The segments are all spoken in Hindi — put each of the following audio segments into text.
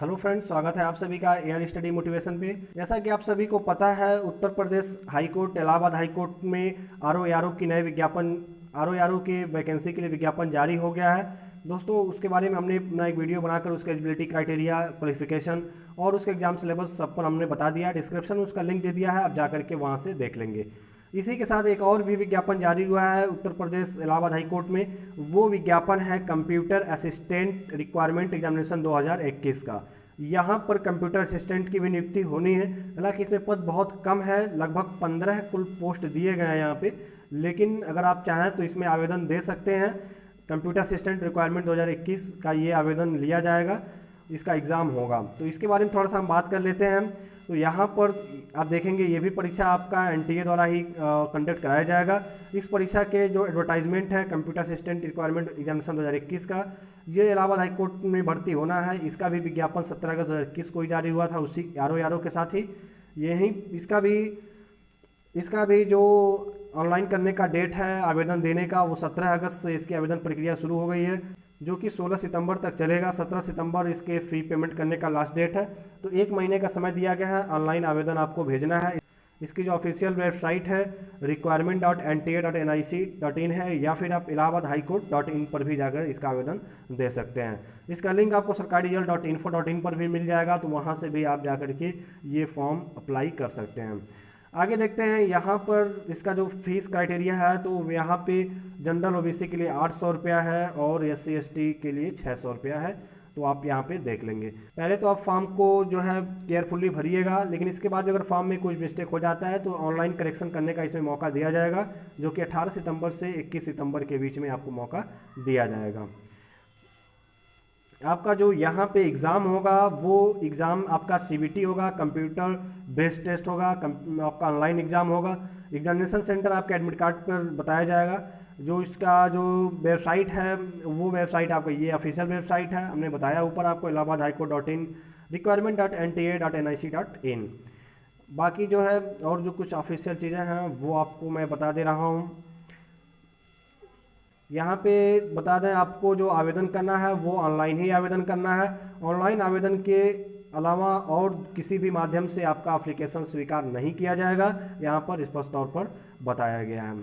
हेलो फ्रेंड्स, स्वागत है आप सभी का एयर स्टडी मोटिवेशन पे। जैसा कि आप सभी को पता है, Uttar Pradesh high court, Allahabad high court में आर ओ की नए विज्ञापन आर ओ के वैकेंसी के लिए विज्ञापन जारी हो गया है। दोस्तों, उसके बारे में हमने अपना एक वीडियो बनाकर उसके एलिजिबिलिटी क्राइटेरिया, क्वालिफिकेशन और उसके एग्जाम सिलेबस सब पर हमने बता दिया। डिस्क्रिप्शन में उसका लिंक दे दिया है, आप जा करके वहाँ से देख लेंगे। इसी के साथ एक और भी विज्ञापन जारी हुआ है उत्तर प्रदेश इलाहाबाद हाई कोर्ट में। वो विज्ञापन है कंप्यूटर असिस्टेंट रिक्वायरमेंट एग्जामिनेशन 2021 का। यहाँ पर कंप्यूटर असिस्टेंट की भी नियुक्ति होनी है। हालांकि इसमें पद बहुत कम है, लगभग 15 कुल पोस्ट दिए गए हैं यहाँ पे। लेकिन अगर आप चाहें तो इसमें आवेदन दे सकते हैं। कंप्यूटर असिस्टेंट रिक्वायरमेंट 2021 का ये आवेदन लिया जाएगा, इसका एग्ज़ाम होगा। तो इसके बारे में थोड़ा सा हम बात कर लेते हैं। तो यहाँ पर आप देखेंगे ये भी परीक्षा आपका एनटीए द्वारा ही कंडक्ट कराया जाएगा। इस परीक्षा के जो एडवर्टाइजमेंट है कंप्यूटर असिस्टेंट रिक्वायरमेंट एग्जामिनेशन 2021 का, ये इलाहाबाद हाई कोर्ट में भर्ती होना है। इसका भी विज्ञापन 17 अगस्त 2021 को ही जारी हुआ था, उसी आर ओ के साथ ही। यही इसका भी जो ऑनलाइन करने का डेट है आवेदन देने का, वो 17 अगस्त से इसकी आवेदन प्रक्रिया शुरू हो गई है, जो कि 16 सितंबर तक चलेगा। 17 सितंबर इसके फी पेमेंट करने का लास्ट डेट है। तो एक महीने का समय दिया गया है, ऑनलाइन आवेदन आपको भेजना है। इसकी जो ऑफिशियल वेबसाइट है requirement.nta.nic.in है, या फिर आप इलाहाबाद हाई कोर्ट.in पर भी जाकर इसका आवेदन दे सकते हैं। इसका लिंक आपको सरकारी रिजल्ट.info.in पर भी मिल जाएगा, तो वहाँ से भी आप जाकर के ये फॉर्म अप्लाई कर सकते हैं। आगे देखते हैं यहाँ पर इसका जो फीस क्राइटेरिया है। तो यहाँ पे जनरल ओबीसी के लिए 800 रुपया है और SC ST के लिए 600 रुपया है। तो आप यहाँ पे देख लेंगे। पहले तो आप फॉर्म को जो है केयरफुली भरिएगा, लेकिन इसके बाद अगर फॉर्म में कुछ मिस्टेक हो जाता है तो ऑनलाइन करेक्शन करने का इसमें मौका दिया जाएगा, जो कि 18 सितंबर से 21 सितंबर के बीच में आपको मौका दिया जाएगा। आपका जो यहाँ पे एग्ज़ाम होगा वो एग्ज़ाम आपका CBT होगा, कंप्यूटर बेस्ड टेस्ट होगा, आपका ऑनलाइन एग्ज़ाम होगा। एग्जामिनेशन सेंटर आपके एडमिट कार्ड पर बताया जाएगा। जो इसका जो वेबसाइट है वो वेबसाइट आपका ये ऑफिशियल वेबसाइट है, हमने बताया ऊपर आपको, इलाहाबाद हाई कोर्ट.in requirement.nta.nic.in। बाकी जो है और जो कुछ ऑफिशियल चीज़ें हैं वो आपको मैं बता दे रहा हूँ। यहाँ पे बता दें आपको, जो आवेदन करना है वो ऑनलाइन ही आवेदन करना है। ऑनलाइन आवेदन के अलावा और किसी भी माध्यम से आपका एप्लीकेशन स्वीकार नहीं किया जाएगा, यहाँ पर स्पष्ट तौर पर बताया गया है।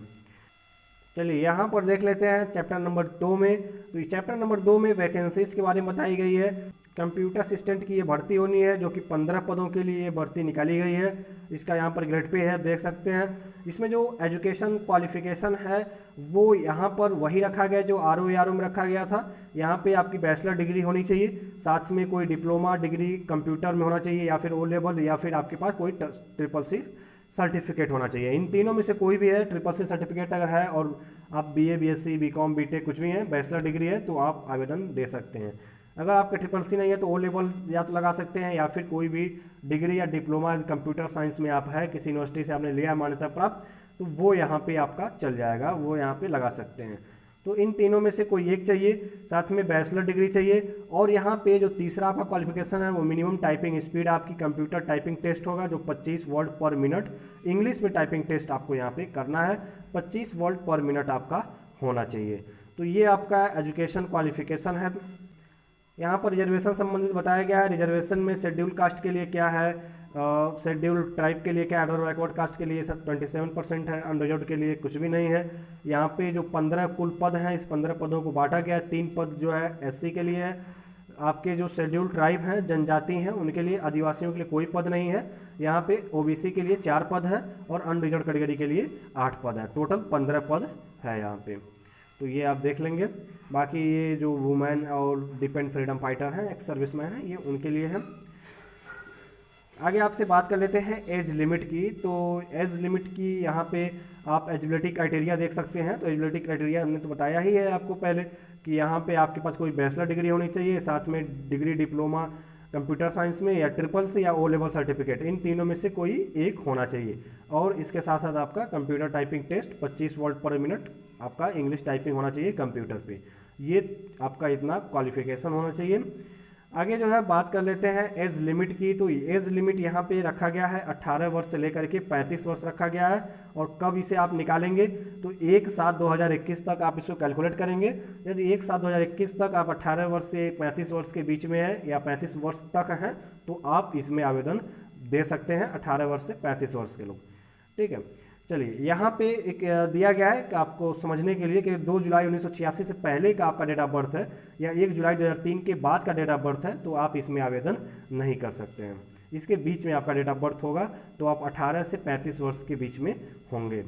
चलिए यहाँ पर देख लेते हैं चैप्टर नंबर 2 में। तो चैप्टर नंबर 2 में वैकेंसीज के बारे में बताई गई है। कंप्यूटर असिस्टेंट की ये भर्ती होनी है, जो कि 15 पदों के लिए ये भर्ती निकाली गई है। इसका यहाँ पर ग्रेड पे है, देख सकते हैं। इसमें जो एजुकेशन क्वालिफिकेशन है वो यहाँ पर वही रखा गया जो आर ओ में रखा गया था। यहाँ पे आपकी बैचलर डिग्री होनी चाहिए, साथ में कोई डिप्लोमा डिग्री कंप्यूटर में होना चाहिए, या फिर O लेवल, या फिर आपके पास कोई CCC सर्टिफिकेट होना चाहिए। इन तीनों में से कोई भी है। CCC सर्टिफिकेट अगर है और आप BA BSc BCom BTech कुछ भी है, बैचलर डिग्री है, तो आप आवेदन दे सकते हैं। अगर आपका CCC नहीं है तो O लेवल या तो लगा सकते हैं, या फिर कोई भी डिग्री या डिप्लोमा कंप्यूटर साइंस में आप है, किसी यूनिवर्सिटी से आपने लिया मान्यता प्राप्त, तो वो यहाँ पे आपका चल जाएगा, वो यहाँ पे लगा सकते हैं। तो इन तीनों में से कोई एक चाहिए, साथ में बैचलर डिग्री चाहिए। और यहाँ पे जो तीसरा आपका क्वालिफिकेशन है वो मिनिमम टाइपिंग स्पीड आपकी कंप्यूटर टाइपिंग टेस्ट होगा, जो 25 वर्ड पर मिनट। इंग्लिश में टाइपिंग टेस्ट आपको यहाँ पे करना है, 25 वर्ड पर मिनट आपका होना चाहिए। तो ये आपका एजुकेशन क्वालिफिकेशन है। यहाँ पर रिजर्वेशन संबंधित बताया गया है। रिजर्वेशन में शेड्यूल कास्ट के लिए क्या है, शेड्यूल ट्राइब के लिए क्या, अदर बैकवर्ड कास्ट के लिए सब 27% है, अनरिजर्व्ड के लिए कुछ भी नहीं है। यहाँ पे जो 15 कुल पद हैं, इस 15 पदों को बांटा गया। 3 पद जो है SC के लिए है। आपके जो शेड्यूल ट्राइब हैं, जनजाति हैं, उनके लिए, आदिवासियों के लिए कोई पद नहीं है। यहाँ पे OBC के लिए 4 पद है और अनरिजर्व्ड कैटेगरी के लिए 8 पद है। टोटल 15 पद है यहाँ पे। तो ये आप देख लेंगे। बाकी ये जो वुमेन और डिपेंड फ्रीडम फाइटर हैं, एक्स सर्विसमैन हैं, ये उनके लिए है। आगे आपसे बात कर लेते हैं एज लिमिट की। तो एज लिमिट की यहाँ पे आप एलिजिबिलिटी क्राइटेरिया देख सकते हैं। तो एलिजिबिलिटी क्राइटेरिया हमने तो बताया ही है आपको पहले, कि यहाँ पे आपके पास कोई बैचलर डिग्री होनी चाहिए, साथ में डिग्री डिप्लोमा कंप्यूटर साइंस में, या CCC या O लेवल सर्टिफिकेट, इन तीनों में से कोई एक होना चाहिए। और इसके साथ साथ आपका computer typing test 25 word per minute आपका इंग्लिश टाइपिंग होना चाहिए कंप्यूटर पे। ये आपका इतना क्वालिफिकेशन होना चाहिए। आगे जो है बात कर लेते हैं एज लिमिट की। तो एज लिमिट यहाँ पे रखा गया है 18 वर्ष से लेकर के 35 वर्ष रखा गया है। और कब इसे आप निकालेंगे तो 1/7/2021 तक आप इसको कैलकुलेट करेंगे। यदि 1/7/2021 तक आप 18 वर्ष से 35 वर्ष के बीच में है या 35 वर्ष तक हैं तो आप इसमें आवेदन दे सकते हैं, 18 वर्ष से 35 वर्ष के लोग। ठीक है, चलिए यहाँ पे एक दिया गया है कि आपको समझने के लिए कि 2 जुलाई 1986 से पहले का आपका डेट ऑफ बर्थ है या 1 जुलाई 2003 के बाद का डेट ऑफ बर्थ है तो आप इसमें आवेदन नहीं कर सकते हैं। इसके बीच में आपका डेट ऑफ बर्थ होगा तो आप 18 से 35 वर्ष के बीच में होंगे।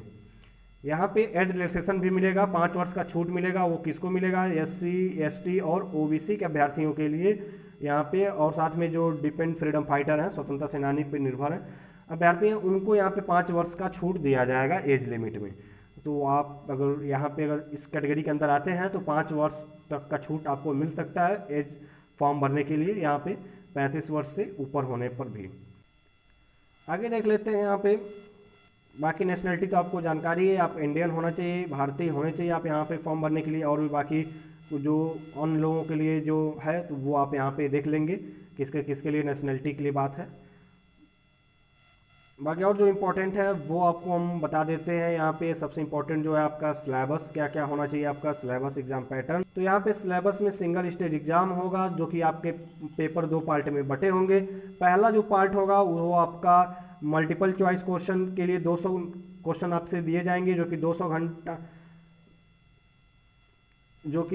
यहाँ पे एज रिलैक्सेशन भी मिलेगा, 5 वर्ष का छूट मिलेगा। वो किसको मिलेगा? SC ST और OBC के अभ्यर्थियों के लिए यहाँ पे, और साथ में जो डिफेंस फ्रीडम फाइटर हैं, स्वतंत्रता सेनानी पर निर्भर हैं अभ्यर्थी हैं, उनको यहाँ पे 5 वर्ष का छूट दिया जाएगा एज लिमिट में। तो आप अगर यहाँ पे अगर इस कैटेगरी के अंदर आते हैं तो 5 वर्ष तक का छूट आपको मिल सकता है एज फॉर्म भरने के लिए, यहाँ पे 35 वर्ष से ऊपर होने पर भी। आगे देख लेते हैं यहाँ पे बाकी नेशनलिटी तो आपको जानकारी है, आप इंडियन होना चाहिए, भारतीय होने चाहिए आप यहाँ पे फॉर्म भरने के लिए। और भी बाकी जो उन लोगों के लिए जो है तो वो आप यहाँ पे देख लेंगे किसके किसके लिए नेशनलिटी के लिए बात है। बाकी और जो इम्पोर्टेंट है वो आपको हम बता देते हैं। यहाँ पे सबसे इम्पोर्टेंट जो है आपका सिलेबस क्या क्या होना चाहिए, आपका सिलेबस एग्जाम पैटर्न। तो यहाँ पे सिलेबस में सिंगल स्टेज एग्जाम होगा जो कि आपके पेपर 2 पार्ट में बटे होंगे। पहला जो पार्ट होगा वो आपका मल्टीपल चॉइस क्वेश्चन के लिए 200 क्वेश्चन आपसे दिए जाएंगे जो कि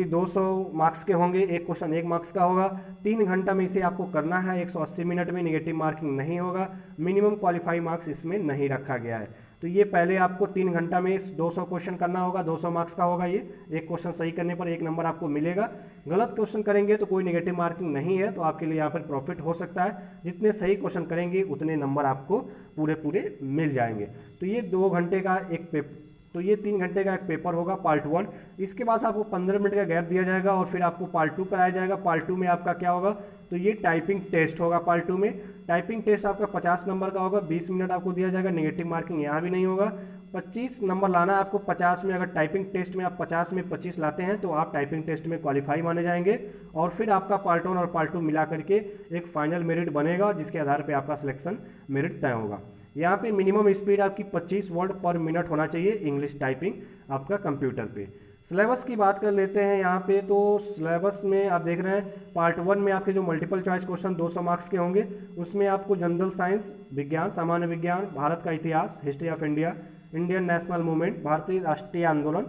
200 मार्क्स के होंगे। एक क्वेश्चन 1 मार्क्स का होगा। 3 घंटा में इसे आपको करना है, 180 मिनट में, नेगेटिव मार्किंग नहीं होगा, मिनिमम क्वालिफाई मार्क्स इसमें नहीं रखा गया है। तो ये पहले आपको 3 घंटा में 200 क्वेश्चन करना होगा, 200 मार्क्स का होगा ये। एक क्वेश्चन सही करने पर 1 नंबर आपको मिलेगा। गलत क्वेश्चन करेंगे तो कोई नेगेटिव मार्किंग नहीं है, तो आपके लिए यहाँ पर प्रॉफिट हो सकता है। जितने सही क्वेश्चन करेंगे उतने नंबर आपको पूरे मिल जाएंगे। तो ये 2 घंटे का एक पेपर, तो ये 3 घंटे का एक पेपर होगा पार्ट 1। इसके बाद आपको 15 मिनट का गैप दिया जाएगा और फिर आपको पार्ट 2 कराया जाएगा। पार्ट 2 में आपका क्या होगा तो ये टाइपिंग टेस्ट होगा। पार्ट 2 में टाइपिंग टेस्ट आपका 50 नंबर का होगा, 20 मिनट आपको दिया जाएगा, नेगेटिव मार्किंग यहाँ भी नहीं होगा। 25 नंबर लाना है आपको 50 में। अगर टाइपिंग टेस्ट में आप 50 में 25 लाते हैं तो आप टाइपिंग टेस्ट में क्वालिफाई माने जाएंगे। और फिर आपका पार्ट 1 और पार्ट 2 मिला करके एक फाइनल मेरिट बनेगा जिसके आधार पर आपका सिलेक्शन मेरिट तय होगा। यहाँ पे मिनिमम स्पीड आपकी 25 वर्ड पर मिनट होना चाहिए इंग्लिश टाइपिंग आपका कंप्यूटर पे। सिलेबस की बात कर लेते हैं यहाँ पे। तो सिलेबस में आप देख रहे हैं पार्ट 1 में आपके जो मल्टीपल चॉइस क्वेश्चन 200 मार्क्स के होंगे उसमें आपको जनरल साइंस, विज्ञान, सामान्य विज्ञान, भारत का इतिहास, history of India, Indian national movement, भारतीय राष्ट्रीय आंदोलन,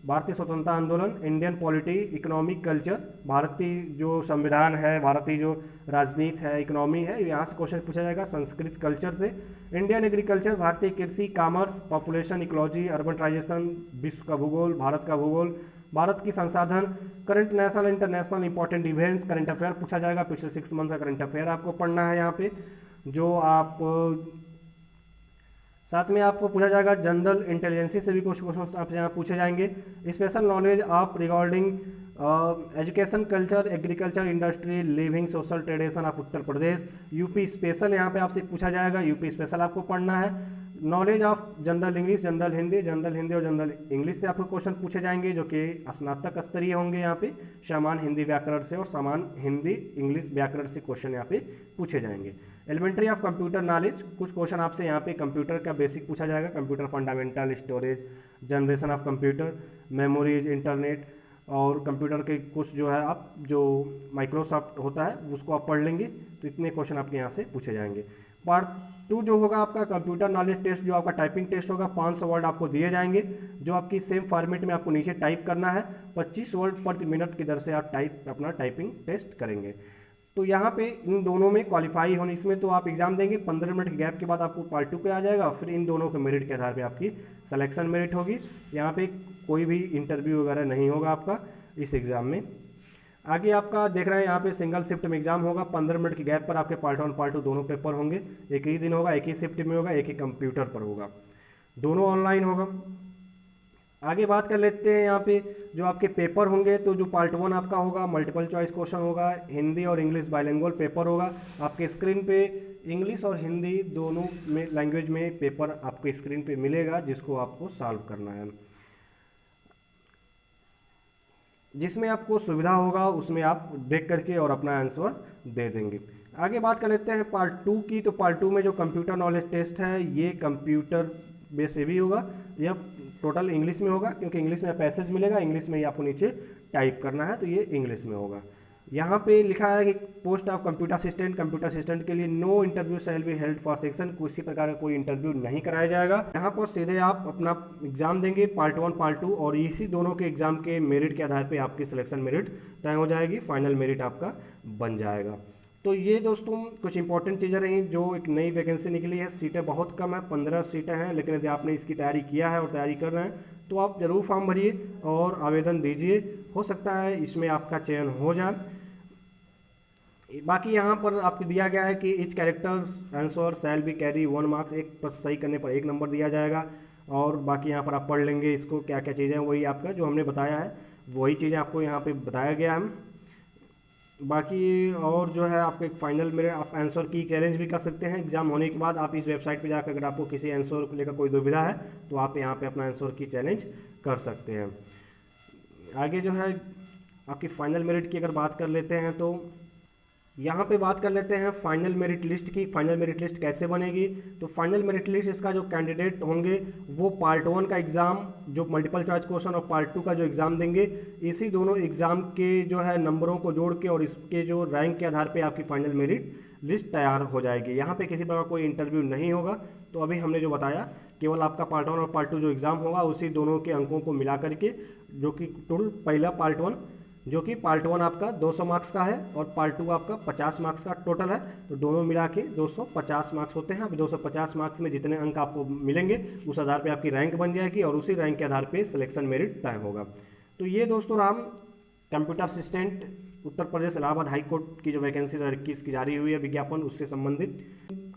भारतीय स्वतंत्रता आंदोलन, इंडियन पॉलिटी, इकोनॉमिक कल्चर, भारतीय जो संविधान है, भारतीय जो राजनीति है, इकोनॉमी है, यहाँ से क्वेश्चन पूछा जाएगा। संस्कृत कल्चर से इंडियन एग्रीकल्चर, भारतीय कृषि, कॉमर्स, पॉपुलेशन, इकोलॉजी, अर्बनाइजेशन, विश्व का भूगोल, भारत का भूगोल, भारत की संसाधन, current national international important events, current affair पूछा जाएगा। पिछले 6 मंथ का करंट अफेयर आपको पढ़ना है यहाँ पे। जो आप साथ में आपको पूछा जाएगा जनरल इंटेलिजेंसी से भी कुछ क्वेश्चन आप यहाँ पूछे जाएंगे। Special knowledge of regarding education, culture, agriculture, industry, living, social tradition of Uttar Pradesh. UP special यहाँ पे आपसे पूछा जाएगा, यूपी स्पेशल आपको पढ़ना है। Knowledge of general English, general Hindi और जनरल इंग्लिश से आपको क्वेश्चन पूछे जाएंगे जो कि स्नातक स्तरीय होंगे यहाँ पे। सामान्य हिंदी व्याकरण से और सामान्य हिंदी इंग्लिश व्याकरण से क्वेश्चन यहाँ पे पूछे जाएंगे। एलिमेंट्री ऑफ कंप्यूटर नॉलेज, कुछ क्वेश्चन आपसे यहाँ पे कंप्यूटर का बेसिक पूछा जाएगा। Computer fundamental, storage, generation of computer, memories, internet और कंप्यूटर के कुछ जो है आप जो माइक्रोसॉफ्ट होता है उसको आप पढ़ लेंगे। तो इतने क्वेश्चन आपके यहाँ से पूछे जाएंगे। पार्ट 2 जो होगा आपका कंप्यूटर नॉलेज टेस्ट, जो आपका टाइपिंग टेस्ट होगा। 500 वर्ड आपको दिए जाएंगे जो आपकी सेम फॉर्मेट में आपको नीचे टाइप करना है। 25 वर्ड पर मिनट की दर से आप अपना टाइपिंग टेस्ट करेंगे। तो यहाँ पे इन दोनों में क्वालिफाई होने, इसमें तो आप एग्जाम देंगे, 15 मिनट के गैप के बाद आपको पार्ट 2 पे आ जाएगा। फिर इन दोनों के मेरिट के आधार पे आपकी सिलेक्शन मेरिट होगी। यहाँ पे कोई भी इंटरव्यू वगैरह नहीं होगा आपका इस एग्ज़ाम में। आगे आपका देख रहे हैं यहाँ पे सिंगल शिफ्ट में एग्जाम होगा। 15 मिनट के गैप पर आपके पार्ट 1 पार्ट 2 दोनों पेपर होंगे। एक ही दिन होगा, एक ही शिफ्ट में होगा, एक ही कंप्यूटर पर होगा, दोनों ऑनलाइन होगा। आगे बात कर लेते हैं यहाँ पे जो आपके पेपर होंगे। तो जो पार्ट 1 आपका होगा मल्टीपल चॉइस क्वेश्चन होगा, हिंदी और इंग्लिश बाइलिंगुअल पेपर होगा। आपके स्क्रीन पे इंग्लिश और हिंदी दोनों में लैंग्वेज में पेपर आपके स्क्रीन पे मिलेगा जिसको आपको सॉल्व करना है। जिसमें आपको सुविधा होगा उसमें आप देख करके और अपना आंसर दे देंगे। आगे बात कर लेते हैं पार्ट 2 की। तो पार्ट 2 में जो कंप्यूटर नॉलेज टेस्ट है ये कंप्यूटर बेस से भी होगा, यह टोटल इंग्लिश में होगा क्योंकि इंग्लिश में पैसेज मिलेगा, इंग्लिश में ही आपको नीचे टाइप करना है, तो ये इंग्लिश में होगा। यहाँ पे लिखा है कि पोस्ट ऑफ कंप्यूटर असिस्टेंट के लिए no interview shall be held for section, किसी प्रकार का कोई इंटरव्यू नहीं कराया जाएगा। यहाँ पर सीधे आप अपना एग्जाम देंगे पार्ट 1 पार्ट 2, और इसी दोनों के एग्जाम के मेरिट के आधार पे आपकी सिलेक्शन मेरिट तय हो जाएगी, फाइनल मेरिट आपका बन जाएगा। तो ये दोस्तों कुछ इंपॉर्टेंट चीज़ें रहीं जो एक नई वैकेंसी निकली है। सीटें बहुत कम है, 15 सीटें हैं, लेकिन यदि आपने इसकी तैयारी किया है और तैयारी कर रहे हैं तो आप ज़रूर फॉर्म भरिए और आवेदन दीजिए, हो सकता है इसमें आपका चयन हो जाए। बाकी यहाँ पर आपको दिया गया है कि etch character answer shall be carry 1 marks, एक प्रश्न सही करने पर 1 नंबर दिया जाएगा। और बाकी यहाँ पर आप पढ़ लेंगे इसको क्या क्या चीज़ें, वही आपका जो हमने बताया है वही चीज़ें आपको यहाँ पे बताया गया है। बाकी और जो है आपको एक फाइनल मेरे आप आंसर की चैलेंज भी कर सकते हैं एग्जाम होने के बाद। आप इस वेबसाइट पे जाकर अगर आपको किसी आंसर को लेकर कोई दुविधा है तो आप यहाँ पे अपना आंसर की चैलेंज कर सकते हैं। आगे जो है आपकी फाइनल मेरिट की अगर बात कर लेते हैं तो यहाँ पे बात कर लेते हैं फाइनल मेरिट लिस्ट की। फाइनल मेरिट लिस्ट कैसे बनेगी? तो फाइनल मेरिट लिस्ट इसका जो कैंडिडेट होंगे वो पार्ट 1 का एग्ज़ाम जो मल्टीपल चॉइस क्वेश्चन और पार्ट 2 का जो एग्ज़ाम देंगे, इसी दोनों एग्ज़ाम के जो है नंबरों को जोड़ के और इसके जो रैंक के आधार पे आपकी फाइनल मेरिट लिस्ट तैयार हो जाएगी। यहाँ पे किसी प्रकार कोई इंटरव्यू नहीं होगा। तो अभी हमने जो बताया केवल आपका पार्ट 1 और पार्ट 2 जो एग्ज़ाम होगा उसी दोनों के अंकों को मिला करके, जो कि टोटल पहला पार्ट 1 जो कि पार्ट 1 आपका 200 मार्क्स का है और पार्ट 2 आपका 50 मार्क्स का टोटल है, तो दोनों मिला के 250 मार्क्स होते हैं। अब 250 मार्क्स में जितने अंक आपको मिलेंगे उस आधार पे आपकी रैंक बन जाएगी और उसी रैंक के आधार पे सिलेक्शन मेरिट तय होगा। तो ये दोस्तों Ram computer assistant Uttar Pradesh Allahabad high court की जो वैकेंसी 2021 की जारी हुई है विज्ञापन, उससे संबंधित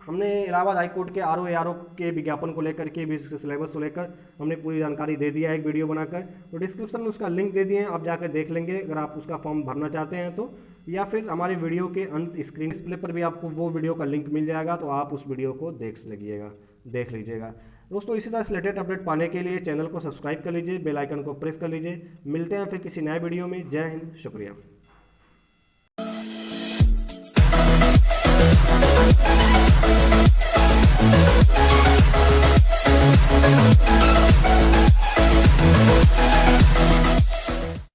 हमने इलाहाबाद हाई कोर्ट के आरओ के विज्ञापन को लेकर के भी उसके सिलेबस को लेकर हमने पूरी जानकारी दे दिया है एक वीडियो बनाकर। तो डिस्क्रिप्शन में उसका लिंक दे दिए हैं, आप जाकर देख लेंगे अगर आप उसका फॉर्म भरना चाहते हैं तो, या फिर हमारे वीडियो के अंत स्क्रीन डिस्प्ले पर भी आपको वो वीडियो का लिंक मिल जाएगा, तो आप उस वीडियो को देख लीजिएगा। दोस्तों इसी तरह से लेटेस्ट अपडेट पाने के लिए चैनल को सब्सक्राइब कर लीजिए, बेल आइकन को प्रेस कर लीजिए। मिलते हैं फिर किसी नए वीडियो में। जय हिंद, शुक्रिया।